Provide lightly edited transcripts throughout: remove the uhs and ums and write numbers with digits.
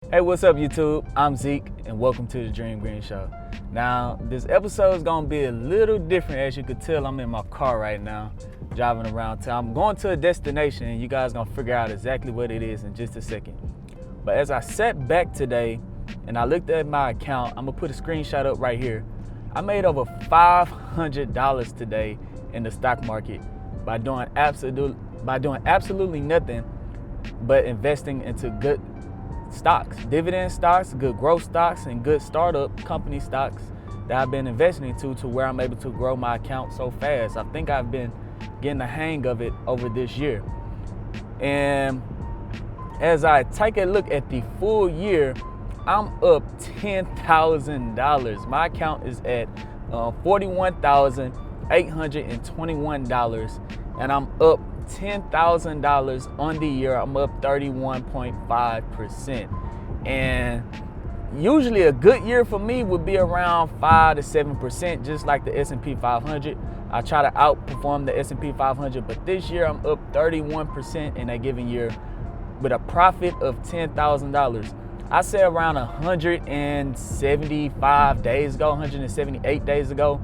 Hey, what's up YouTube? I'm Zeke and welcome to the Dream Green Show. Now, this episode is gonna be a little different. As you can tell, I'm in my car right now, driving around town. I'm going to a destination and you guys gonna figure out exactly what it is in just a second. But as I sat back today and I looked at my account, I'm gonna put a screenshot up right here. I made over $500 today in the stock market by doing absolutely nothing but investing into good stocks, dividend stocks, good growth stocks, and good startup company stocks that I've been investing into to where I'm able to grow my account so fast. I think I've been getting the hang of it over this year. And as I take a look at the full year, I'm up $10,000. My account is at $41,821, and I'm up $10,000 on the year. I'm up 31.5%. And usually a good year for me would be around 5 to 7%, just like the S&P 500. I try to outperform the S&P 500, but this year I'm up 31% in a given year with a profit of $10,000. I say around 175 days ago, 178 days ago,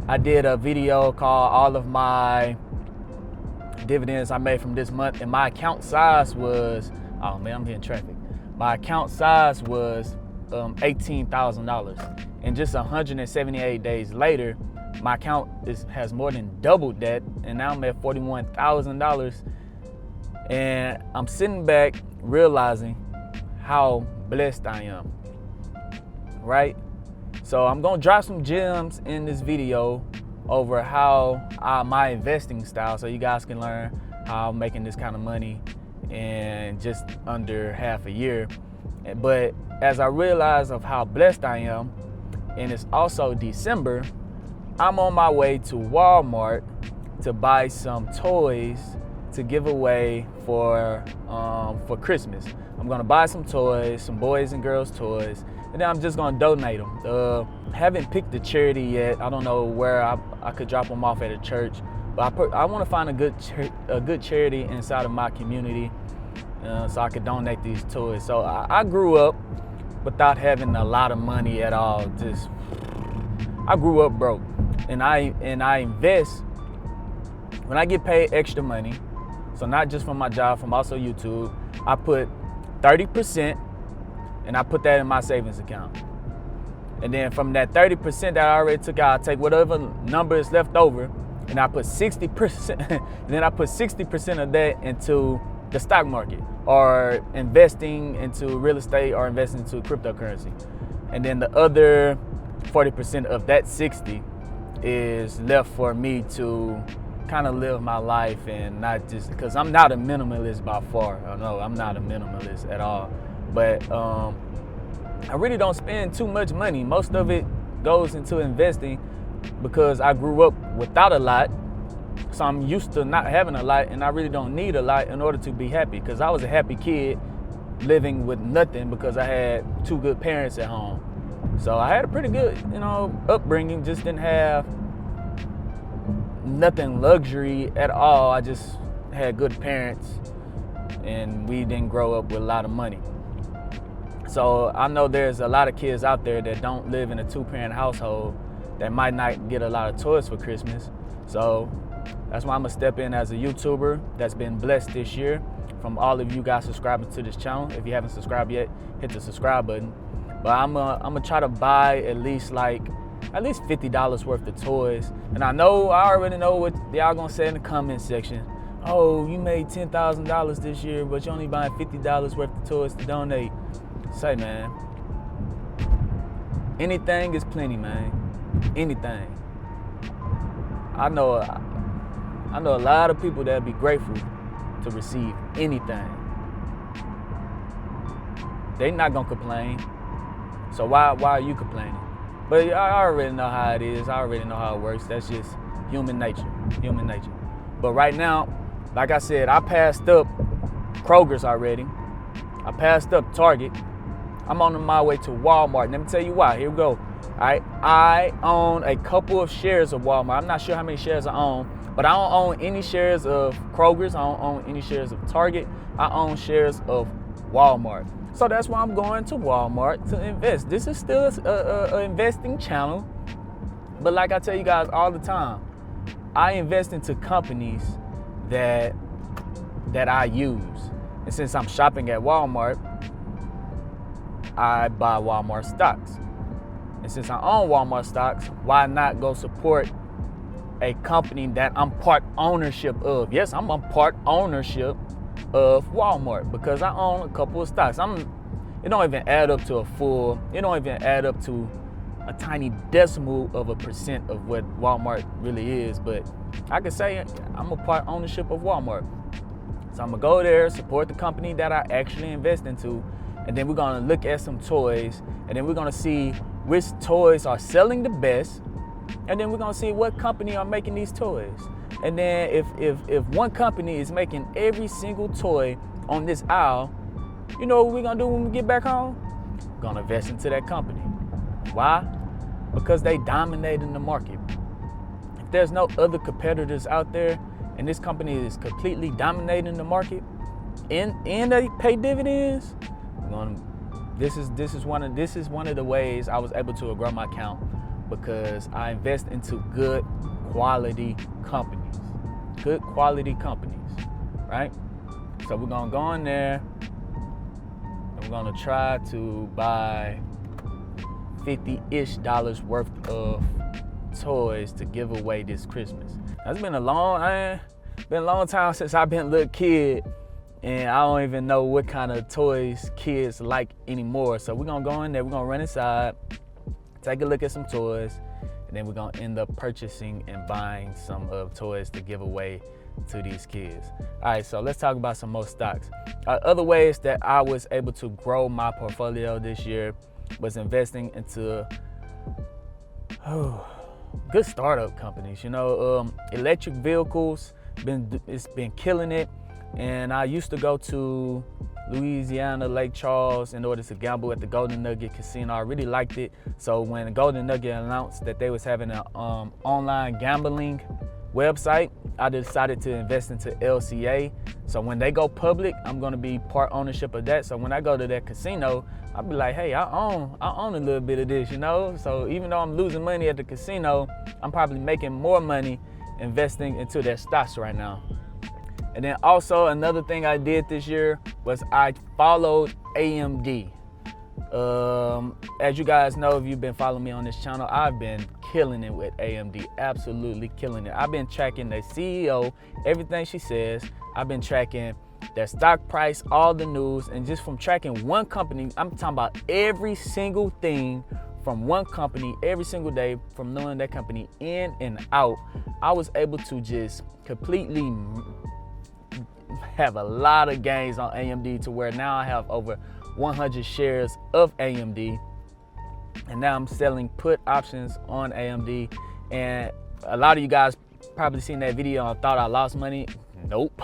I did a video called All of My Dividends I Made from This Month, and my account size was, oh man, I'm hitting traffic. My account size was $18,000. And just 178 days later, my account has more than doubled that, and now I'm at $41,000. And I'm sitting back realizing how blessed I am, right? So I'm gonna drop some gems in this video over how my investing style, so you guys can learn how I'm making this kind of money in just under half a year. But as I realize of how blessed I am, and it's also December, I'm on my way to Walmart to buy some toys to give away for Christmas. I'm gonna buy some toys, some boys and girls toys, and then I'm just gonna donate them. Haven't picked a charity yet. I don't know where I could drop them off at a church, but I want to find a good charity inside of my community, so I could donate these toys. So I grew up without having a lot of money at all. I grew up broke, and I invest when I get paid extra money. So not just from my job, from also YouTube, I put 30%, and I put that in my savings account. And then from that 30% that I already took out, I take whatever number is left over, and I put 60%, and then I put 60% of that into the stock market, or investing into real estate, or investing into cryptocurrency. And then the other 40% of that 60 is left for me to kind of live my life, and not just, because I'm not a minimalist by far. No, I'm not a minimalist at all. But I really don't spend too much money. Most of it goes into investing because I grew up without a lot. So I'm used to not having a lot, and I really don't need a lot in order to be happy, because I was a happy kid living with nothing because I had two good parents at home. So I had a pretty good, upbringing, just didn't have nothing luxury at all. I just had good parents, and we didn't grow up with a lot of money. So I know there's a lot of kids out there that don't live in a two-parent household that might not get a lot of toys for Christmas. So that's why I'm gonna step in as a YouTuber that's been blessed this year from all of you guys subscribing to this channel. If you haven't subscribed yet, hit the subscribe button. But I'm gonna try to buy at least $50 worth of toys. And I already know what y'all gonna say in the comment section. Oh, you made $10,000 this year, but you only buying $50 worth of toys to donate. Say, man, anything is plenty, man. Anything. I know a lot of people that'd be grateful to receive anything. They not gonna complain. So why are you complaining? But I already know how it is. I already know how it works. That's just human nature. Human nature. But right now, like I said, I passed up Kroger's already. I passed up Target. I'm on my way to Walmart. Let me tell you why. Here we go. All right. I own a couple of shares of Walmart. I'm not sure how many shares I own, but I don't own any shares of Kroger's. I don't own any shares of Target. I own shares of Walmart. So that's why I'm going to Walmart to invest. This is still a investing channel. But like I tell you guys all the time, I invest into companies that I use. And since I'm shopping at Walmart, I buy Walmart stocks. And since I own Walmart stocks, why not go support a company that I'm part ownership of? Yes, I'm a part ownership of Walmart because I own a couple of stocks. It don't even add up to it don't even add up to a tiny decimal of a percent of what Walmart really is. But I can say I'm a part ownership of Walmart. So I'm gonna go there, support the company that I actually invest into, and then we're gonna look at some toys, and then we're gonna see which toys are selling the best, and then we're gonna see what company are making these toys. And then if one company is making every single toy on this aisle, you know what we're gonna do when we get back home? We're gonna invest into that company. Why? Because they dominate in the market. If there's no other competitors out there and this company is completely dominating the market and they pay dividends, this is one of the ways I was able to grow my account, because I invest into good quality companies. Good quality companies, right? So we're gonna go in there and we're gonna try to buy $50-ish worth of toys to give away this Christmas. Now, it's been a long time since I've been a little kid, and I don't even know what kind of toys kids like anymore. So we're gonna go in there, we're gonna run inside, take a look at some toys, and then we're gonna end up purchasing and buying some of toys to give away to these kids. All right, so let's talk about some more stocks. Other ways that I was able to grow my portfolio this year was investing into good startup companies. You know, electric vehicles, it's been killing it. And I used to go to Louisiana, Lake Charles, in order to gamble at the Golden Nugget Casino. I really liked it. So when the Golden Nugget announced that they was having an online gambling website, I decided to invest into LCA. So when they go public, I'm gonna be part ownership of that. So when I go to that casino, I'll be like, hey, I own a little bit of this, you know? So even though I'm losing money at the casino, I'm probably making more money investing into their stocks right now. And then also another thing I did this year was I followed AMD. As you guys know, if you've been following me on this channel, I've been killing it with AMD, absolutely killing it. I've been tracking the CEO, everything she says. I've been tracking their stock price, all the news, and just from tracking one company, I'm talking about every single thing from one company every single day, from knowing that company in and out. I was able to just completely have a lot of gains on AMD, to where now I have over 100 shares of AMD, and now I'm selling put options on AMD. And a lot of you guys probably seen that video and thought I lost money. Nope.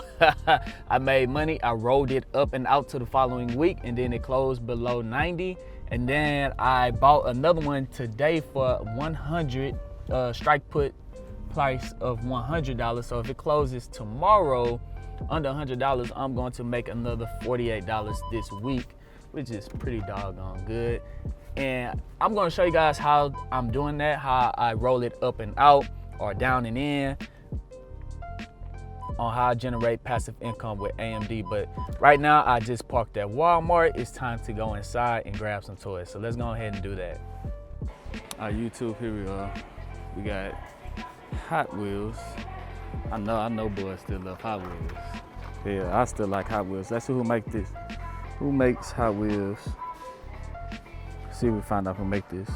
I made money. I rolled it up and out to the following week, and then it closed below 90, and then I bought another one today for 100 strike put price of $100. So if it closes tomorrow under $100, I'm going to make another $48 this week, which is pretty doggone good. And I'm going to show you guys how I'm doing that, how I roll it up and out or down and in, on how I generate passive income with AMD. But right now I just parked at Walmart. It's time to go inside and grab some toys. So let's go ahead and do that. All right, YouTube, here we are. We got Hot Wheels. I know boys still love Hot Wheels. Yeah, I still like Hot Wheels. Let's see who makes this. Who makes Hot Wheels? See if we find out who make this.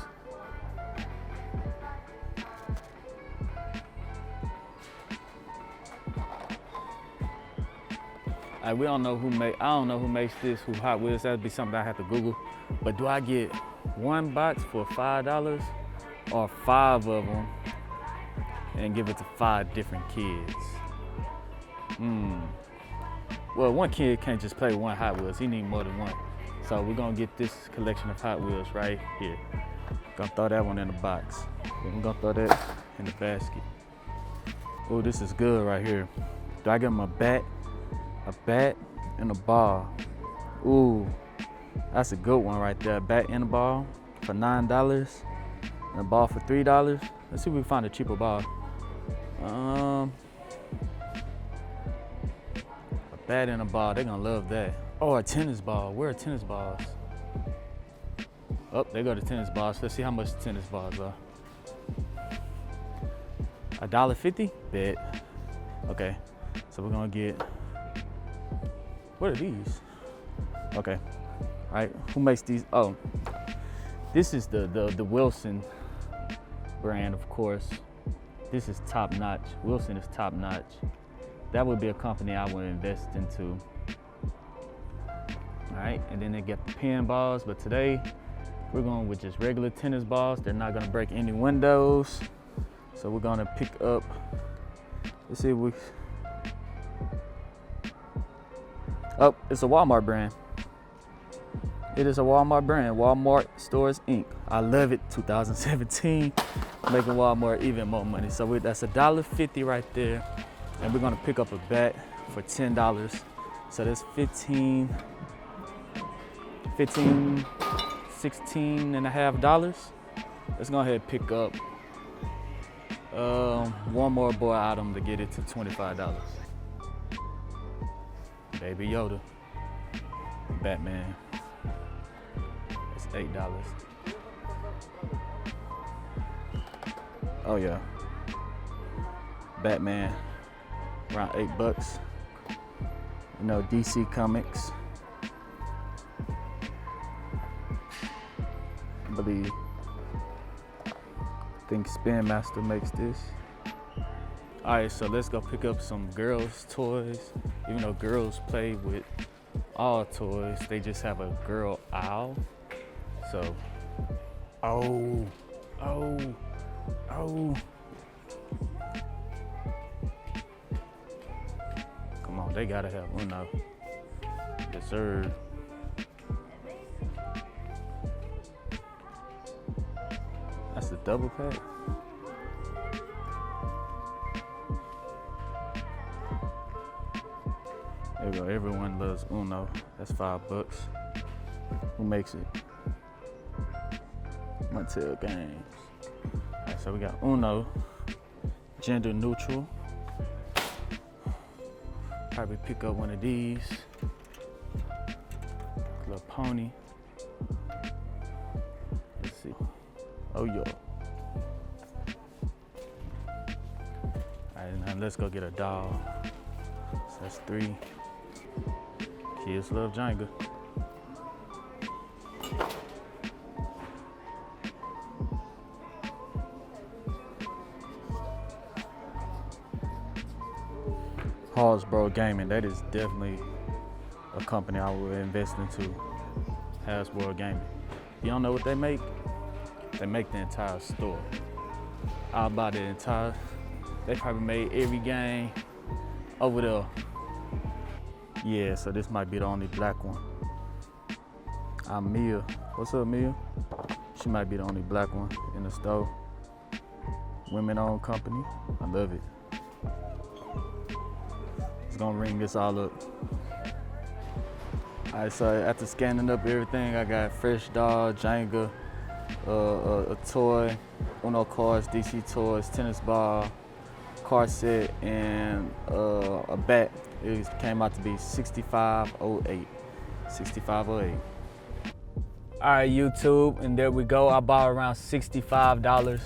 We don't know who I don't know who makes this, who Hot Wheels. That'd be something I have to Google. But do I get one box for $5 or 5 of them and give it to 5 different kids? Well, one kid can't just play one Hot Wheels. He need more than one. So we're gonna get this collection of Hot Wheels right here. Gonna throw that one in the box. Then we're gonna throw that in the basket. Oh, this is good right here. Do I give him a bat and a ball? Ooh, That's a good one right there. Bat and a ball for $9 and a ball for $3. Let's see if we can find a cheaper ball. A bat and a ball, they're gonna love that. Oh, a tennis ball. Where are tennis balls? Oh, there go the tennis balls. Let's see how much the tennis balls are. $1.50? Bet. Okay, so we're gonna get, what are these? Okay, all right, who makes these? Oh, this is the Wilson brand, of course. This is top notch. Wilson is top notch. That would be a company I would invest into. All right, and then they get the pin balls, but today we're going with just regular tennis balls. They're not gonna break any windows. So we're gonna pick up, let's see if we, oh, it's a Walmart brand. It is a Walmart brand, Walmart Stores Inc. I love it, 2017, making Walmart even more money. So that's $1.50 right there. And we're gonna pick up a bat for $10. So that's 15, $16.50. Let's go ahead and pick up one more boy item to get it to $25. Baby Yoda, Batman, it's $8. Oh yeah, Batman, around $8. You know, DC Comics, I believe. I think Spin Master makes this. All right, so let's go pick up some girls' toys. Even though girls play with all toys, they just have a girl aisle. So, oh. Come on, they gotta have Uno. Yes, sir. That's a double pack. There we go, everyone loves Uno. That's $5. Who makes it? Mattel Games. All right, so we got Uno, gender neutral. Probably pick up one of these. Little pony. Let's see. Oh, yo. All right, now let's go get a doll. So that's 3. Kids love Jenga. Hasbro Gaming, that is definitely a company I would invest into. Hasbro Gaming. You don't know what they make the entire store. I'll buy the entire, they probably made every game over there. Yeah, so this might be the only black one. I'm Mia. What's up, Mia? She might be the only black one in the store. Women-owned company. I love it. It's gonna ring this all up. All right, so after scanning up everything, I got fresh doll, Jenga, a toy, Uno cards, DC toys, tennis ball, car set, and a bat. It came out to be $65.08. $65.08. All right, YouTube, and there we go. I bought around $65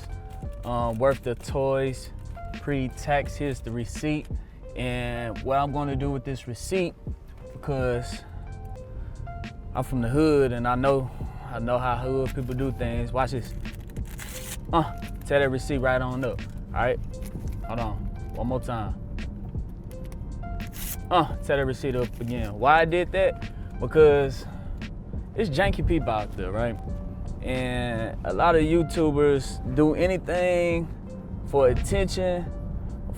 worth of toys, pre-tax. Here's the receipt. And what I'm gonna do with this receipt, because I'm from the hood and I know how hood people do things. Watch this. Tear that receipt right on up. All right, hold on, one more time. Tear that receipt up again. Why I did that? Because it's janky people out there, right? And a lot of YouTubers do anything for attention,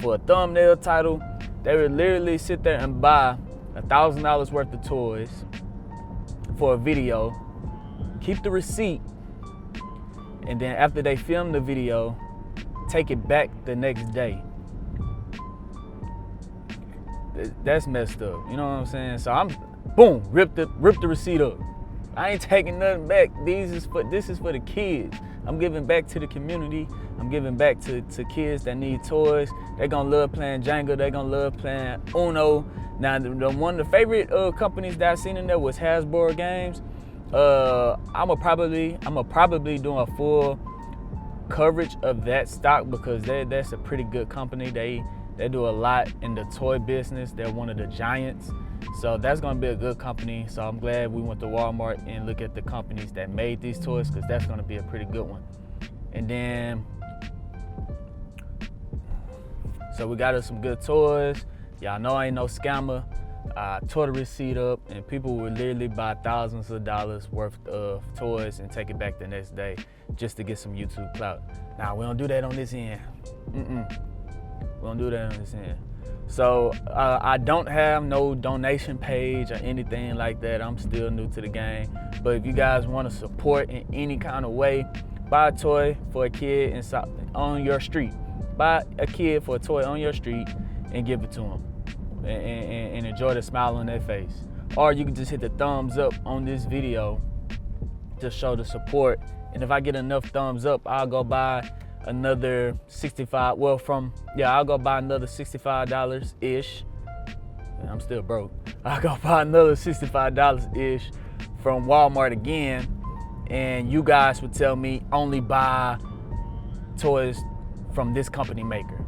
for a thumbnail title. They would literally sit there and buy $1,000 worth of toys for a video, keep the receipt, and then after they film the video, take it back the next day. That's messed up, you know what I'm saying? So I'm, boom, rip the receipt up. I ain't taking nothing back. This is for the kids. I'm giving back to the community. I'm giving back to kids that need toys. They're gonna love playing Jenga. They're gonna love playing Uno. Now, one of the favorite companies that I seen in there was Hasbro Games. I'm probably doing a full coverage of that stock because that's a pretty good company. They do a lot in the toy business. They're one of the giants. So that's gonna be a good company. So I'm glad we went to Walmart and look at the companies that made these toys because that's gonna be a pretty good one. And then, so we got us some good toys. Y'all know I ain't no scammer. I tore the receipt up and people would literally buy thousands of dollars worth of toys and take it back the next day just to get some YouTube clout. Now, we don't do that on this end. We don't do that on this end. So I don't have no donation page or anything like that. I'm still new to the game. But if you guys want to support in any kind of way, buy a toy for a kid on your street. Buy a kid for a toy on your street and give it to them. And enjoy the smile on their face. Or you can just hit the thumbs up on this video to show the support. And if I get enough thumbs up, I'll go buy another I'll go buy another $65-ish. I'm still broke. I'll go buy another $65-ish from Walmart again. And you guys would tell me only buy toys from this company maker.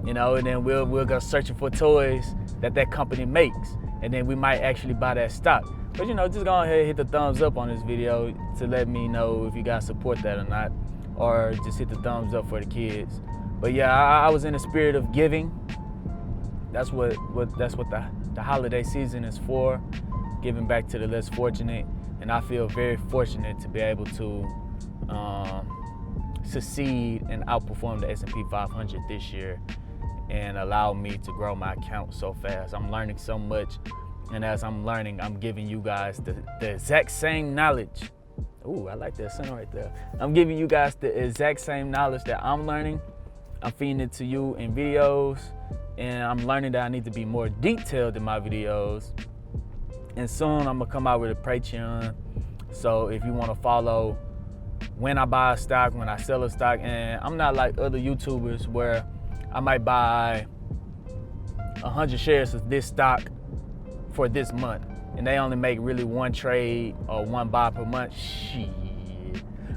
You know, and then we'll go searching for toys that company makes. And then we might actually buy that stock. But you know, just go ahead and hit the thumbs up on this video to let me know if you guys support that or not. Or just hit the thumbs up for the kids. But yeah, I was in the spirit of giving. That's what the holiday season is for. Giving back to the less fortunate. And I feel very fortunate to be able to succeed and outperform the S&P 500 this year and allow me to grow my account so fast. I'm learning so much, and as I'm learning, I'm giving you guys the exact same knowledge. Ooh, I like that sound right there. I'm giving you guys the exact same knowledge that I'm learning. I'm feeding it to you in videos, and I'm learning that I need to be more detailed in my videos. And soon I'm gonna come out with a Patreon. So if you wanna follow when I buy a stock, when I sell a stock, and I'm not like other YouTubers where I might buy 100 shares of this stock for this month, and they only make really one trade or one buy per month. Shit,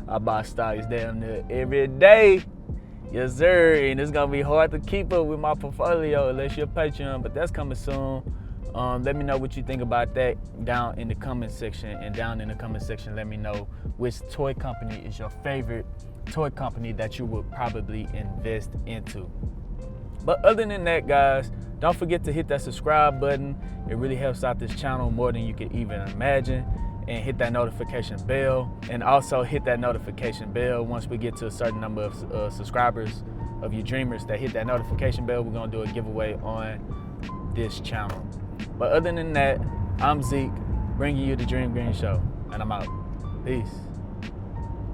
I buy stocks damn near every day. Yes, sir, and it's gonna be hard to keep up with my portfolio unless you're a Patreon, but that's coming soon. Let me know what you think about that down in the comment section, and down in the comment section, let me know which toy company is your favorite toy company that you would probably invest into. But other than that, guys, don't forget to hit that subscribe button. It really helps out this channel more than you could even imagine. And hit that notification bell. And also hit that notification bell once we get to a certain number of subscribers of you dreamers that hit that notification bell. We're gonna do a giveaway on this channel. But other than that, I'm Zeke, bringing you the Dream Green Show, and I'm out. Peace.